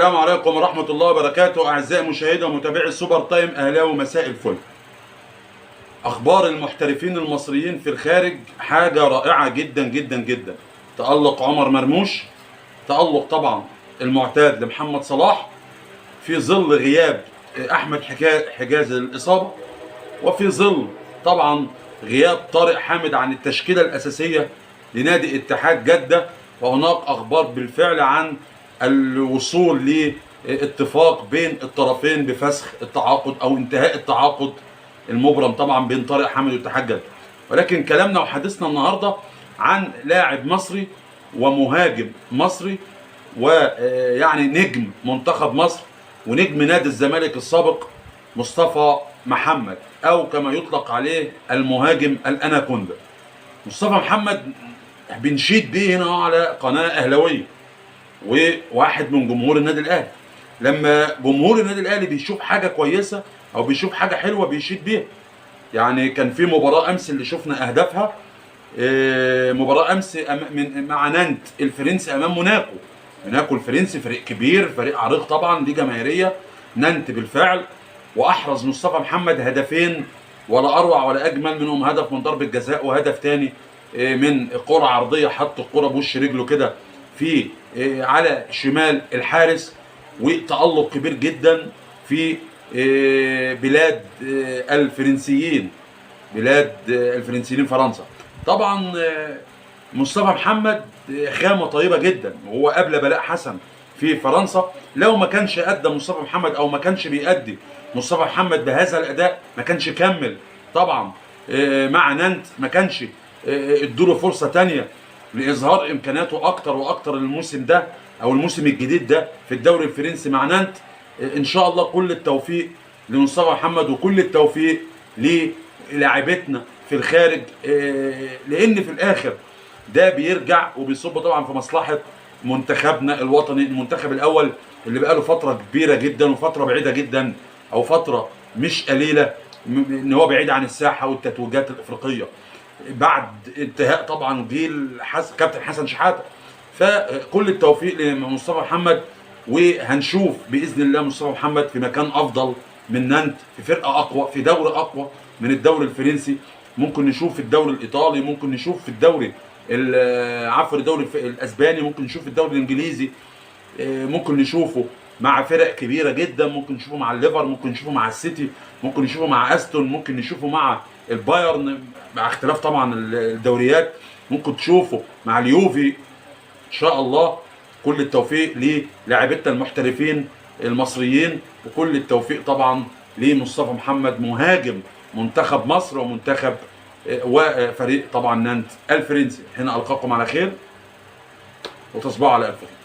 السلام عليكم ورحمة الله وبركاته. أعزائي مشاهدي ومتابعي السوبر تايم، أهلاوي مساء الفل. أخبار المحترفين المصريين في الخارج حاجة رائعة جدا جدا جدا. تألق عمر مرموش، تألق طبعا المعتاد لمحمد صلاح في ظل غياب أحمد حجازي للإصابة، وفي ظل طبعا غياب طارق حامد عن التشكيلة الأساسية لنادي اتحاد جدة. وهناك أخبار بالفعل عن الوصول لاتفاق بين الطرفين بفسخ التعاقد أو انتهاء التعاقد المبرم طبعا بين طارق حامد واتحاد جدة. ولكن كلامنا وحديثنا النهارده عن لاعب مصري ومهاجم مصري ويعني نجم منتخب مصر ونجم نادي الزمالك السابق، مصطفى محمد، او كما يطلق عليه المهاجم الاناكوندا. مصطفى محمد بنشيد بيه هنا على قناه اهلاويه وواحد من جمهور النادي الاهلي. لما جمهور النادي الاهلي بيشوف حاجه كويسه او بيشوف حاجه حلوه بيشيد بيها. يعني كان في مباراه امس اللي شفنا اهدافها، مباراه امس مع نانت الفرنسي امام موناكو الفرنسي، فريق كبير، فريق عريق طبعا، دي جماهيريه نانت بالفعل. واحرز مصطفى محمد هدفين، ولا اروع ولا اجمل منهم هدف من ضربه جزاء وهدف تاني من كره عرضيه، حط الكره بوش رجله كده في على شمال الحارس. وتألق كبير جدا في بلاد الفرنسيين، بلاد الفرنسيين فرنسا. طبعا مصطفى محمد خامة طيبة جدا، وهو قبل بلاء حسن في فرنسا. لو ما كانش أدى مصطفى محمد أو ما كانش بيأدي مصطفى محمد بهذا الأداء ما كانش كمل طبعا مع نانت، ما كانش ادوله فرصة تانية لإظهار إمكاناته أكتر وأكتر الموسم ده أو الموسم الجديد ده في الدوري الفرنسي مع نانت. إن شاء الله كل التوفيق لمصطفى محمد وكل التوفيق للاعبتنا في الخارج، لأن في الآخر ده بيرجع وبيصب طبعا في مصلحة منتخبنا الوطني، المنتخب الأول اللي بقاله فترة كبيرة جدا وفترة بعيدة جدا أو فترة مش قليلة إن هو بعيد عن الساحة والتتويجات الإفريقية بعد انتهاء طبعا جيل كابتن حسن شحاتة. فكل التوفيق لمصطفى محمد، وهنشوف باذن الله مصطفى محمد في مكان افضل من نانت، في فرقه اقوى، في دوري اقوى من الدوري الفرنسي. ممكن نشوف في الدوري الايطالي، ممكن نشوف في الدوري الدوري الاسباني، ممكن نشوف في الدوري الانجليزي، ممكن نشوفه مع فرق كبيره جدا، ممكن نشوفه مع الليفر، ممكن نشوفه مع السيتي، ممكن نشوفه مع استون، ممكن نشوفه مع البايرن مع اختلاف طبعا الدوريات، ممكن تشوفه مع اليوفي. ان شاء الله كل التوفيق للاعبتنا المحترفين المصريين، وكل التوفيق طبعا لمصطفى محمد مهاجم منتخب مصر ومنتخب وفريق طبعا نانت الفرنسي. هنا القاكم على خير وتصبحوا على الف خير.